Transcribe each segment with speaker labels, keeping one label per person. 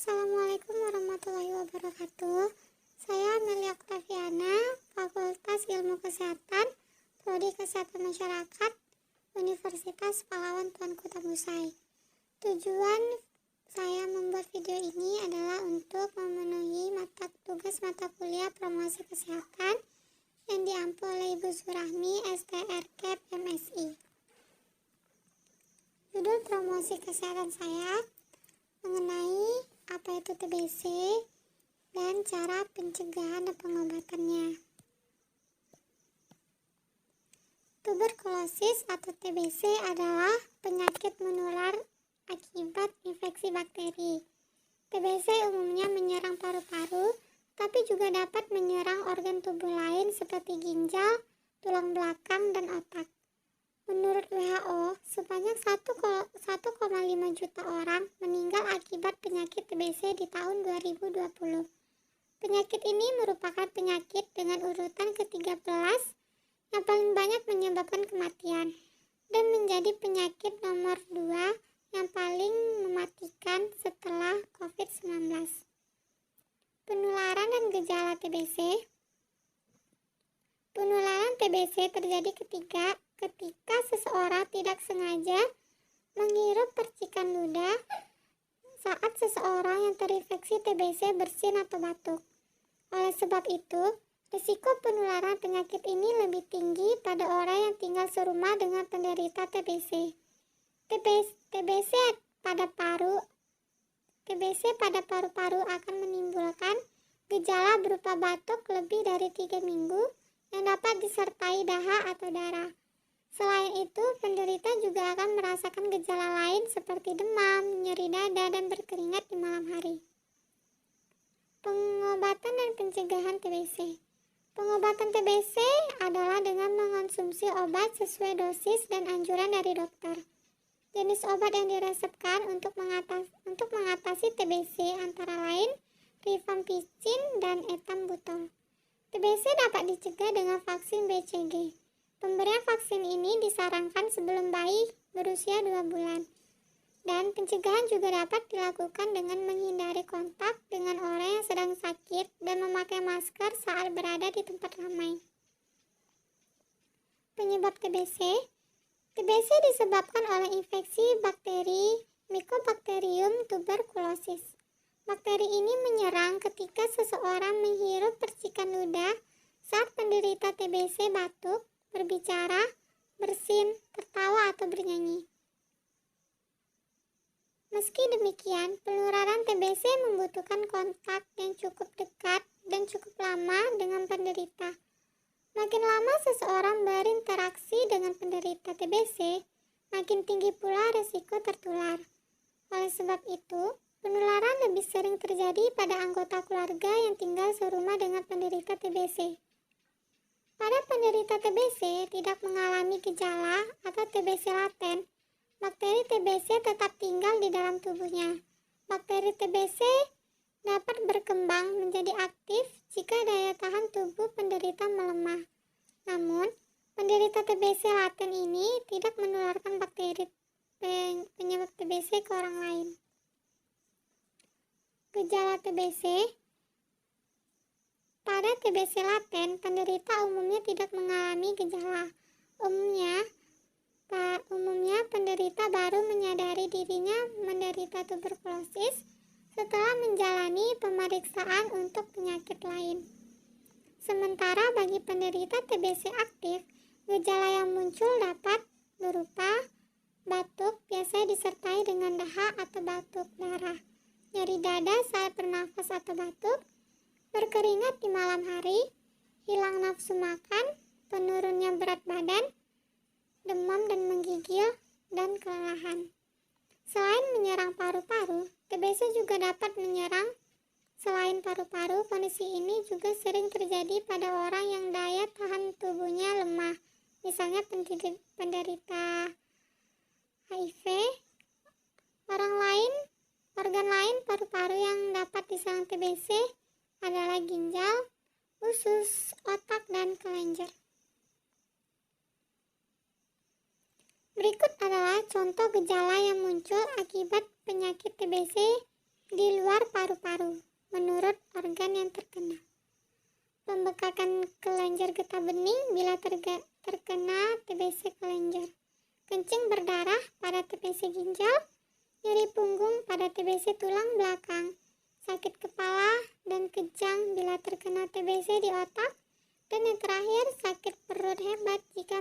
Speaker 1: Assalamualaikum warahmatullahi wabarakatuh. Saya Amelia Oktaviana, Fakultas Ilmu Kesehatan, Prodi Kesehatan Masyarakat, Universitas Pahlawan Tuanku Tangusai. Tujuan saya membuat video ini adalah untuk memenuhi tugas mata kuliah promosi kesehatan yang diampu oleh Ibu Surahmi, STRK MSI. Judul promosi kesehatan saya mengenai apa itu TBC dan cara pencegahan dan pengobatannya. Tuberkulosis atau TBC adalah penyakit menular akibat infeksi bakteri. TBC umumnya menyerang paru-paru, tapi juga dapat menyerang organ tubuh lain seperti ginjal, tulang belakang, dan otak. Menurut WHO, sebanyak 1,5 juta orang meninggal akibat penyakit TBC di tahun 2020. Penyakit ini merupakan penyakit dengan urutan ke-13 yang paling banyak menyebabkan kematian dan menjadi penyakit nomor 2 yang paling mematikan setelah COVID-19. Penularan dan gejala TBC. Penularan TBC terjadi ketika seseorang tidak sengaja menghirup percikan ludah saat seseorang yang terinfeksi TBC bersin atau batuk. Oleh sebab itu, risiko penularan penyakit ini lebih tinggi pada orang yang tinggal serumah dengan penderita TBC. TBC pada paru-paru akan menimbulkan gejala berupa batuk lebih dari 3 minggu yang dapat disertai dahak atau darah. Selain itu, penderita juga akan merasakan gejala lain seperti demam, nyeri dada, dan berkeringat di malam hari. Pengobatan dan pencegahan TBC. Pengobatan TBC adalah dengan mengonsumsi obat sesuai dosis dan anjuran dari dokter. Jenis obat yang diresepkan untuk mengatasi TBC antara lain rifampicin dan etambutol. TBC dapat dicegah dengan vaksin BCG. Pemberian vaksin ini disarankan sebelum bayi berusia 2 bulan. Dan pencegahan juga dapat dilakukan dengan menghindari kontak dengan orang yang sedang sakit dan memakai masker saat berada di tempat ramai. Penyebab TBC. TBC disebabkan oleh infeksi bakteri Mycobacterium tuberculosis. Bakteri ini menyerang ketika seseorang menghirup percikan ludah saat penderita TBC batuk, berbicara, bersin, tertawa, atau bernyanyi. Meski demikian, penularan TBC membutuhkan kontak yang cukup dekat dan cukup lama dengan penderita. Makin lama seseorang berinteraksi dengan penderita TBC, makin tinggi pula risiko tertular. Oleh sebab itu, penularan lebih sering terjadi pada anggota keluarga yang tinggal serumah dengan penderita TBC. Pada penderita TBC tidak mengalami gejala atau TBC laten, bakteri TBC tetap tinggal di dalam tubuhnya. Bakteri TBC dapat berkembang menjadi aktif jika daya tahan tubuh penderita melemah. Namun, penderita TBC laten ini tidak menularkan bakteri penyebab TBC ke orang lain. Gejala TBC. Pada TBC laten, penderita umumnya tidak mengalami gejala. Umumnya penderita baru menyadari dirinya menderita tuberkulosis setelah menjalani pemeriksaan untuk penyakit lain. Sementara bagi penderita TBC aktif, gejala yang muncul dapat berupa batuk, biasanya disertai dengan dahak atau batuk darah, nyeri dada saat bernafas atau batuk, berkeringat di malam hari, hilang nafsu makan, penurunnya berat badan, demam dan menggigil, dan kelelahan. Selain menyerang paru-paru, TBC juga dapat menyerang selain paru-paru. Kondisi ini juga sering terjadi pada orang yang daya tahan tubuhnya lemah, misalnya penderita HIV. Organ lain paru-paru yang dapat diserang TBC adalah ginjal, usus, otak, dan kelenjar. Berikut adalah contoh gejala yang muncul akibat penyakit TBC di luar paru-paru, menurut organ yang terkena. Pembekakan kelenjar getah bening bila terkena TBC kelenjar. Kencing berdarah pada TBC ginjal, nyeri punggung pada TBC tulang belakang, sakit kepala dan kejang bila terkena TBC di otak, dan yang terakhir sakit perut hebat jika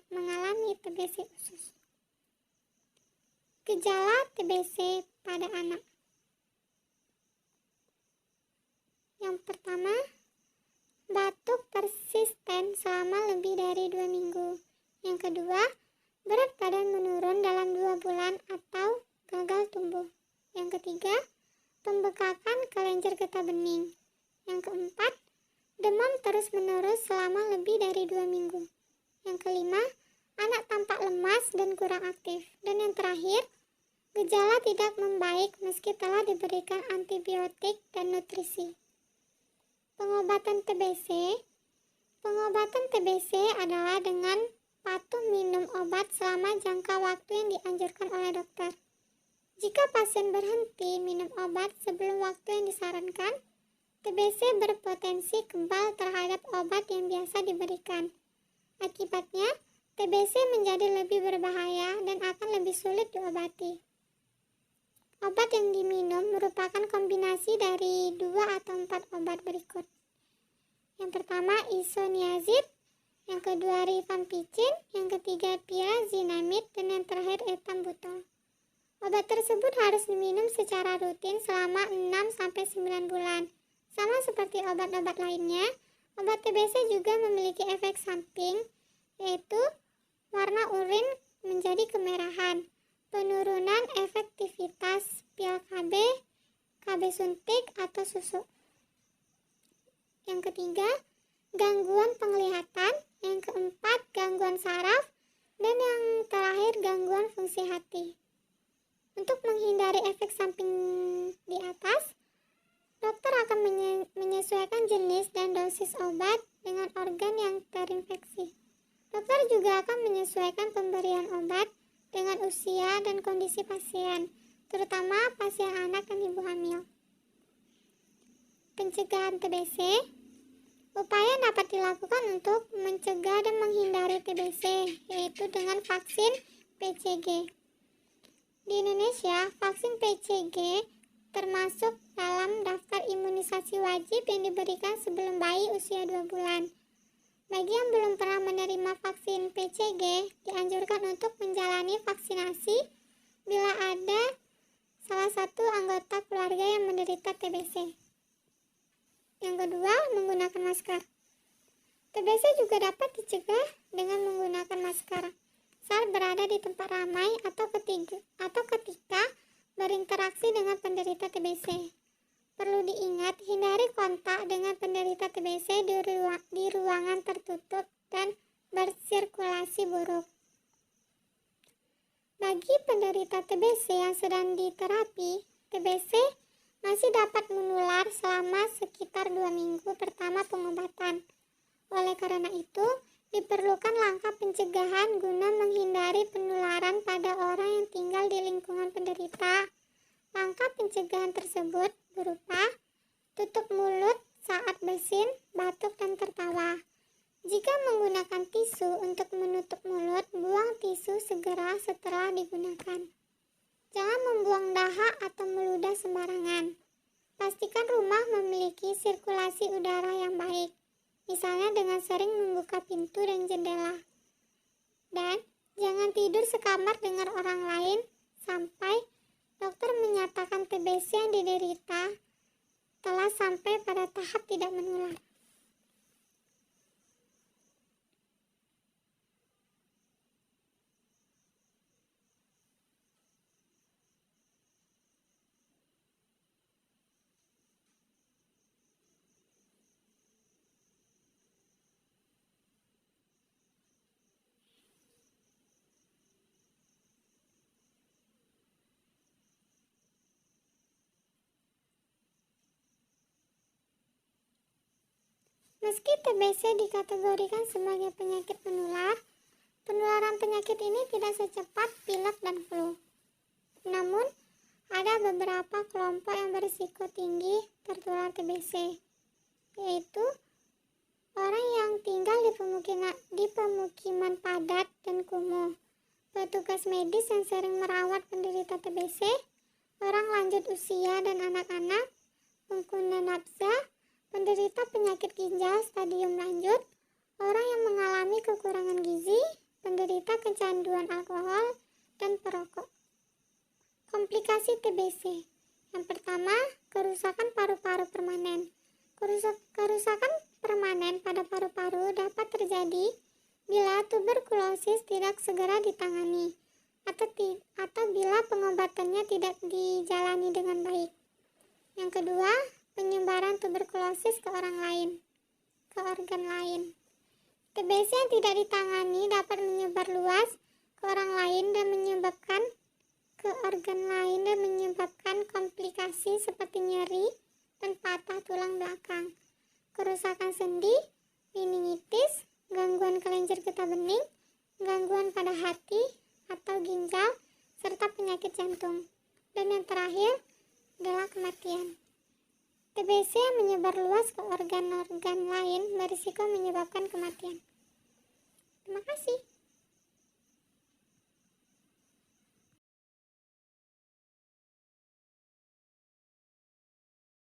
Speaker 1: mengalami TBC usus. Gejala TBC pada anak. Yang pertama, batuk persisten selama lebih dari 2 minggu. Yang kedua, berat badan menurun dalam 2 bulan atau gagal tumbuh. Yang ketiga, pembekakan kelenjar getah bening. Yang keempat, demam terus-menerus selama lebih dari 2 minggu. Yang kelima, anak tampak lemas dan kurang aktif. Dan yang terakhir, gejala tidak membaik meski telah diberikan antibiotik dan nutrisi. Pengobatan TBC adalah dengan patuh minum obat selama jangka waktu yang dianjurkan oleh dokter. Jika pasien berhenti minum obat sebelum waktu yang disarankan, TBC berpotensi kebal terhadap obat yang biasa diberikan. Akibatnya, TBC menjadi lebih berbahaya dan akan lebih sulit diobati. Obat yang diminum merupakan kombinasi dari 2 atau 4 obat berikut. Yang pertama isoniazid, yang kedua rifampicin, yang ketiga pyrazinamide, dan yang terakhir ethambutol. Obat tersebut harus diminum secara rutin selama 6-9 bulan. Sama seperti obat-obat lainnya, obat TBC juga memiliki efek samping, yaitu warna urin menjadi kemerahan, penurunan efektivitas pil KB suntik atau susu. Yang ketiga, gangguan penglihatan. Yang keempat, gangguan saraf. Dan yang terakhir, gangguan fungsi hati. Untuk menghindari efek samping di atas, dokter akan menyesuaikan jenis dan dosis obat dengan organ yang terinfeksi. Dokter juga akan menyesuaikan pemberian obat dengan usia dan kondisi pasien, terutama pasien anak dan ibu hamil. Pencegahan TBC. Upaya dapat dilakukan untuk mencegah dan menghindari TBC, yaitu dengan vaksin PCG. Di Indonesia, vaksin PCG termasuk dalam daftar imunisasi wajib yang diberikan sebelum bayi usia 2 bulan. Bagi yang belum pernah menerima vaksin PCG, dianjurkan untuk menjalani vaksinasi bila ada salah satu anggota keluarga yang menderita TBC. Yang kedua, menggunakan masker. TBC juga dapat dicegah dengan menggunakan masker saat berada di tempat ramai atau ketika berinteraksi dengan penderita TBC. Perlu diingat, hindari kontak dengan penderita TBC di ruangan tertutup dan bersirkulasi buruk. Bagi penderita TBC yang sedang diterapi, TBC masih dapat menular selama sekitar 2 minggu pertama pengobatan. Oleh karena itu, diperlukan langkah pencegahan guna menghindari penularan pada orang yang tinggal di lingkungan penderita. Langkah pencegahan tersebut berupa tutup mulut saat bersin, batuk, dan tertawa. Jika menggunakan tisu untuk menutup mulut, buang tisu segera setelah digunakan. Jangan membuang dahak atau meludah sembarangan. Pastikan rumah memiliki sirkulasi udara yang baik, misalnya dengan sering membuka pintu dan jendela. Dan jangan tidur sekamar dengan orang lain sampai dokter menyatakan TBC yang diderita telah sampai pada tahap tidak menular. Meski TBC dikategorikan sebagai penyakit menular, penularan penyakit ini tidak secepat pilek dan flu. Namun, ada beberapa kelompok yang berisiko tinggi tertular TBC, yaitu orang yang tinggal di pemukiman padat dan kumuh, petugas medis yang sering merawat penderita TBC, orang lanjut usia dan anak-anak, pengguna nafsa, penderita penyakit ginjal stadium lanjut, orang yang mengalami kekurangan gizi, penderita kecanduan alkohol, dan perokok. Komplikasi TBC. Yang pertama, kerusakan paru-paru permanen. Kerusakan permanen pada paru-paru dapat terjadi bila tuberkulosis tidak segera ditangani atau bila pengobatannya tidak dijalani dengan baik. Yang kedua, penyebaran tuberkulosis ke organ lain. TBC yang tidak ditangani dapat menyebar luas ke orang lain dan menyebabkan komplikasi seperti nyeri dan patah tulang belakang, kerusakan sendi, meningitis, gangguan kelenjar getah bening, gangguan pada hati atau ginjal, serta penyakit jantung. Dan yang terakhir adalah kematian. TBC yang menyebar luas ke organ-organ lain berisiko menyebabkan kematian. Terima kasih.